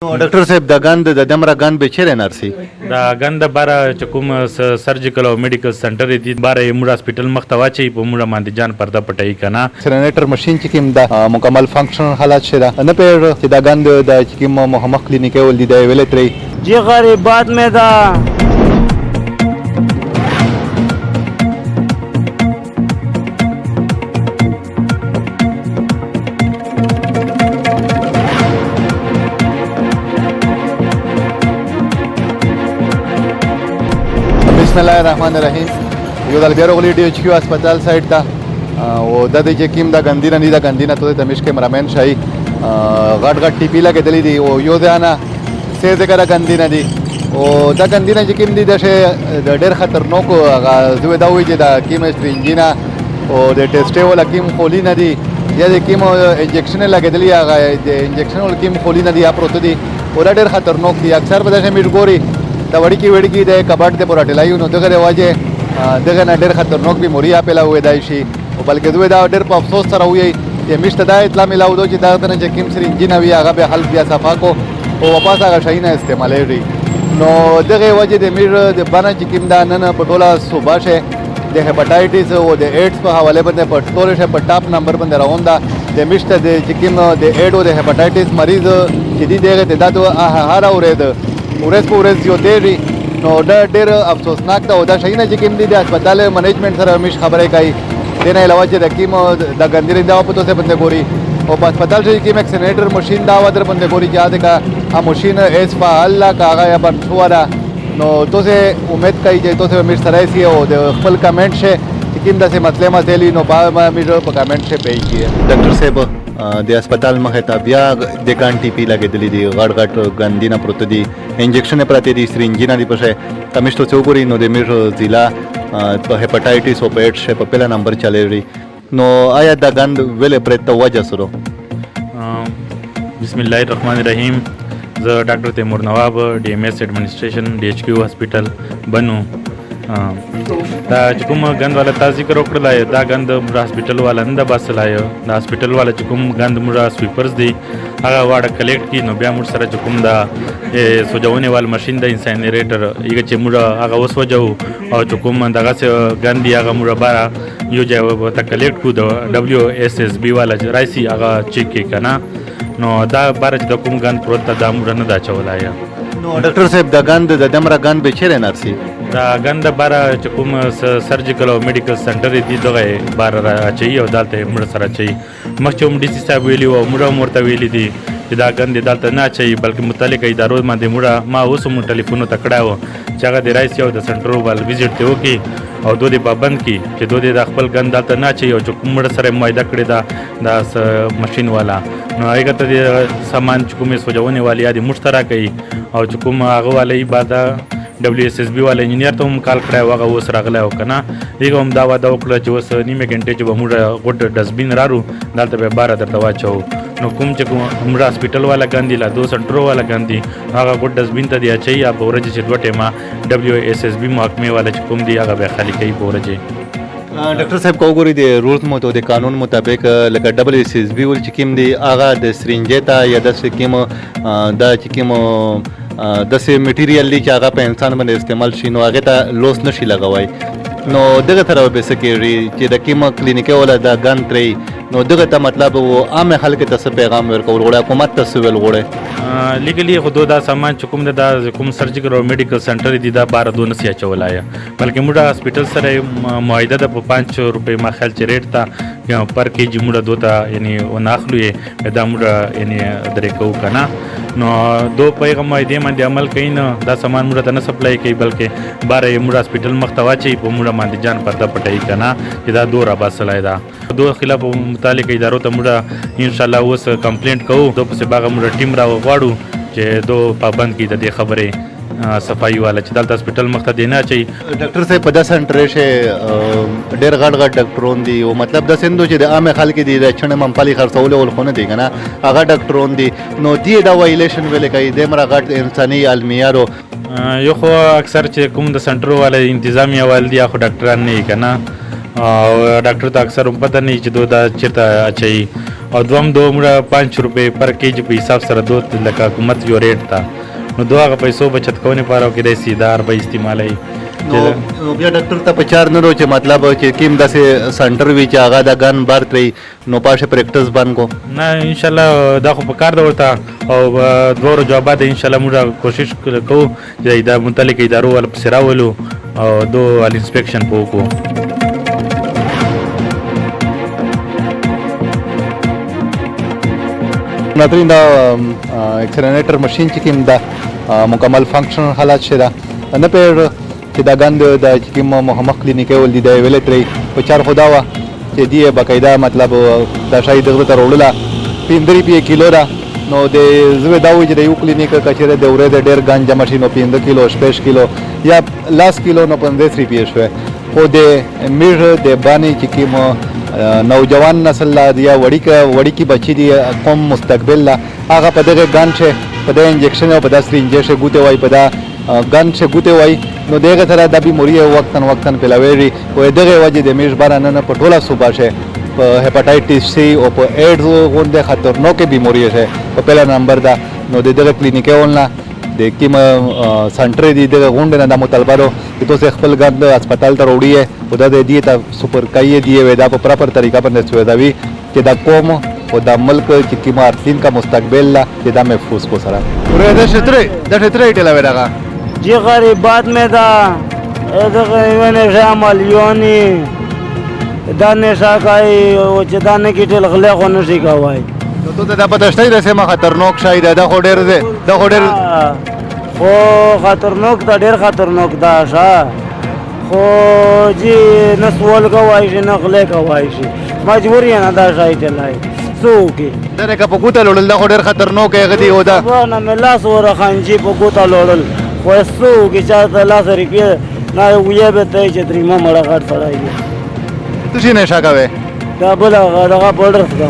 ډاکټر صاحب د غند د دمره غند به چیرې نرسي دا غند بارا چکم سرجیکل او میډیکل سنټر دی بارا موږ هسپټل مختوا چي په موږ باندې جان پرده پټای کنه سرنیټر ماشين چې کوم دا مکمل فنکشنل حالت شته نه پیر چې دا غند د چې کوم محمد کلینیک ول دی ویل ترې جی غریبات میں دا بسم الله الرحمن الرحیم یو دل بیرو غلی ډی ایچ کیو هسپتال سایت دا او د دې چې کوم دا غندینه نه دا غندینه ته د مش کیمرامین شای غټ غټ ټی پی لګیدلې دی او یو ځانا سه ذکر غندینه دی او دا غندینه چې کوم دی د ډېر خطرناک زوی دا وی چې دا کیمستری انجینا او د ټیسټ ولا کیم خولي نه دی یا د کیم انجکشن لګیدلې هغه د انجکشن ول کیم خولي نه دی اپروت دی او دا ډېر خطرناک دی اکثر به د میډ ګوري دا وړي کې د کباړ د پورا ټلایو نو دغه رواجه دغه نه ډېر خطرناک بیماری اپلا وې دای شي او بلکې دوی دا ډېر په افسوس سره وې چې مشته دا اطلاع ملاو دو چې دا د کیم سری انجین وی هغه به حل بیا صفا کو او واپس هغه شي نه استعمالوي نو دغه وجه د میر د باندې چې کیم دا نن په ټوله صوبه شه د هیپاټایټس او د ایډز په حواله باندې په ټوله شه په ټاپ نمبر باندې روان دا د مشته د چې کیم د ایډ او د هیپاټایټس مریض چې دی دغه د دادو هر اورید ورځ په ورځ یو دی نو دا ډېر افسوسناک ده او دا شي نه چې کوم دي د هسپتال منیجمنت سره همیش خبرې کوي دنه علاوه چې د کیم د ګندري دا په توسه باندې ګوري او په هسپتال کې کوم اکسنیټر ماشين دا ودر باندې ګوري چې دا کا ماشين اس فعال لا کاغه یا بن شو را نو توسه امید کوي چې توسه همیش سره سي او د خپل کمنټ شه چې کوم داسې مسله مسلې نو با همیش په کمنټ شه پی کیږي ډاکټر صاحب د هسپتال مخه ته بیا د ګان ټی پی لګېدلې دي غړ غټ ګندینه پروت دي انجکشن پراته دي سرینجینه دي پښه تمیشتو چوغوري نو د میر ضلع په هیپاټایټس او په ایډز په پهلا نمبر چلےري نو آیا دا غند ویل پرته وجه سره بسم الله الرحمن الرحیم زه ډاکټر تیمور نواب ډي ام ایس ایڈمنسټریشن ډي ایچ کیو هسپټل بنو دا چې کوم غند والا تاسو ذکر وکړل دا غند هسپټل والا نه د باسلای دا هسپټل والا چې کوم غند موږ سویپرز دی هغه واړه کلیکټ کی نو بیا موږ سره چې کوم دا سوجونه وال ماشين د انسینریټر یګه چې موږ هغه وسوجو او چې کوم دغه غند هغه موږ بارا یو ځای ته کلیکټ کو د دبليو اس اس بي والا رایسي هغه چیک کی کنه نو دا بار چې کوم غند پروت دا موږ نه دا چولای نو ډاکټر صاحب دا غند د دمره غند به چیرې نرسي دا غند بارا چې کوم سرجیکل او میډیکل سنټر دی دغه بار راچي او دالته مړ سره چي مخکوم ډي سي صاحب ویلی او مړ مرته ویلی دي چې دا غند دالته نه چي بلکې متعلقه ادارو باندې مړه ما اوس مو ټلیفون ته کړاو چې هغه د رئیس او د سنټر وال وزټ ته وکي او دوی پابند کی چې دوی د خپل غند دالته نه چي او چې مړ سره معاهده کړی دا ماشين والا نو هغه ته سامان چې کومه سوجونه والی دي مشترکي او چې کوم هغه والی عبادت دبليو اس اس بي والا انجینیر ته هم کال کړی واغه اوس راغلی او کنه دیګه هم دا وعده وکړه چې اوس نیمه غنټه چې به موږ غوډ ډسبین رارو دلته به بار درته واچو نو کوم چې موږ هسپټل والا ګاندی لا دو سنټر والا ګاندی هغه غوډ ډسبین ته دی اچي یا بورج چې دوه ټیمه دبليو اس اس بي محکمه والا چې کوم دی هغه به خالی کوي بورج ډاکټر صاحب کوګوري د رولز مو د قانون مطابق لکه دبليو اس اس بي ول چې کوم دی هغه د سرینجتا یا د سکیم دا چې کوم د سه میټیریال دی چې هغه په انسان باندې استعمال شي نو هغه ته لوس نشي لګوي نو دغه طرف به سکیری چې د کیمو کلینیک ولا دا غن ترې نو دغه ته مطلب وو عام خلک ته پیغام ورکول غوړه حکومت ته ویل غوړه لیګلی خو دا سامان چې کوم د کوم سرجیکل او میډیکل سنټر دی دا 12 دونه سیا چولایا بلکې موږ هسپټل سره معاهده د 5 روپے ما خیال چې ریټ تا پر کې جی موږ دوتا یعنی وناخلو دا موږ یعنی درې کو کنه نو دو پیغام دې باندې عمل کین دا سامان موږ ته نه سپلای کوي بلکې بارې موږ هسپټل مختوا چي په موږ باندې جان پرده پټای کنه چې دا دو را باسلای دا دو خلاف متعلق ادارو ته موږ ان شاء الله اوس کمپلینټ کوو دو په باغ موږ ټیم را وغواړو چې دو پابند کی د دې خبره صفائی والا چې دلته هسپټل مخته دی نه چي ډاکټر صاحب په داسې سنټر شه ډېر غټ غټ ډاکټرون دي او مطلب د سندو چې د عام خلک دي د چنه منپالي خرڅول ول خو نه دي کنه هغه ډاکټرون دي نو دی دا وایلیشن ویل کوي د مر غټ انساني علمیارو یو خو اکثر چې کوم د سنټر والا انتظامیه والدي خو ډاکټران نه کنه او ډاکټر ته اکثر هم پته نه چې دو دا چېرته اچوي او دوهم دو مړه 5 روپۍ پر کیجي په حساب سره دو لکه حکومت یو ریټ ته نو دو هغه پیسو بچت کوونې لپاره کېدای شي دا روپۍ استعمالوي. نو بیا ډاکټر ته په چار نه چې مطلب چې کوم داسې سنټر وي چې هغه د ګن بار کړي نو پاشه پریکټس بند کو نه انشاءالله دا خو په کار ده ورته او دوه ورځو بعد انشاءالله موږ کوشش کوو چې د متعلق ادارو والا پسې راولو او دو ال انسپیکشن په وکړو. ناظرین دا اکسلریټر ماشین چې کوم دا مکمل فنکشنل حالات شه دا نه پیر چې دا ګند د چې کوم محمد کلینیک ول دي د ویلټری په چار خدا وا چې دی باقاعده مطلب دا شای دغه تر وړله 15 روپیه کیلو دا نو د زوی دا وی چې د یو کلینیک کچره د اورې د ډیر ګنجا ماشین او 15 کیلو شپږ کیلو یا لاس کیلو نو 15 روپیه شو خو د میر د بانی چې کوم نوجوان نسل لا یا وړي کی بچی دی قوم مستقبل لا هغه په دغه ګان شه په دغه انجکشن او په دغه سرینجه شه ګوته وای په دا ګان شه ګوته وای نو دغه سره د بیماری وقتن پلاویری او دغه وجه د میزبان نه په ټوله صوبه شه په هیپاټائټس سی او په ایډز غونډه خطرناک بیماری شه په پهلا نمبر دا نو دغه کلینیک ولنا د کیم سنټر دی دغه غونډه نه د مطالبه چې تاسو خپل ګند هسپتال ته وړي او د دې ته سپر کایې دی ودا په پراپر طریقه باندې سوځوي چې دا قوم او د ملک چې کیم ارتین کا مستقبل لا چې دا محفوظ کو سره ورې د شترې ټلا ورغه جی غریبات میں دا دغه نشه مليوني دا نشه کوي او چې دا نه کېټل غله خو نشي کوي نو ته دا پته شته چې ما خطرناک شاید دا خو ډېر دی دا خو ډېر خو خطرناک دا ډېر خطرناک دا شه خو جی نه سوال کوي شي نه غله کوي شي مجبور یې نه دا شای چلای سوکي دا که په ګوته لول دا خو ډېر خطرناک غدي و دا نه ملا سور خانجي په ګوته لول خو سوکي چې ته لاس ریپی نه ویې به ته چې درې مړه غټ سړی دی تاسو نشه کوي دا بل هغه بورډرز دا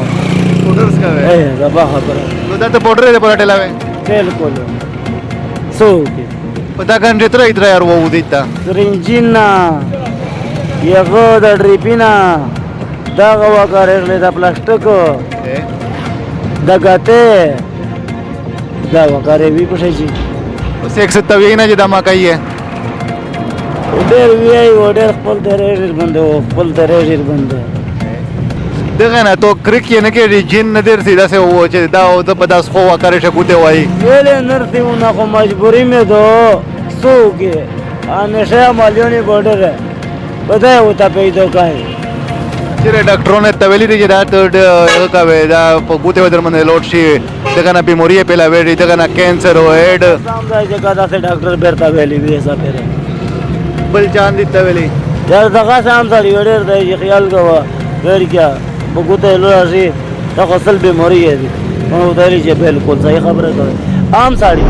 بورډرز کوي دا به خبره نو دا ته بورډر دی په ټلاوي بالکل سوکي په دا ګنډه تر ایتر یار وو دي تا سرنجینا یغه د ډریپینا دا غوا کارل دا پلاستیک دا ګاته دا وکاره وی پښې شي اوس 127 نه چې دا ما کوي ډېر وی ډېر خپل درې بنده خپل درې بنده دغه نه تو کرک نه کې جن نه در سیدا سه و چې دا او د پداس خو وکړې شه ګوته وای ویلې نرته ونه خو مجبوری مې دو سوګي ان شه مليوني بورډر بدای وتا پیدا کای چې ډاکټرونه تویلې دي چې دا ته کوي دا په ګوته ودر باندې لوټ شي دغه نه بیماری په لاوي دغه نه کینسر او ایډ سم دا چې کا دا ډاکټر بیرته ویلې وی حساب پیره بل چان دي تویلې یار دغه سم سړی وړر دی خیال کوه غیر کیا بګوته لوري دا خپل بیماری دی نو دا لري چې بالکل صحیح خبره کوي عام سړی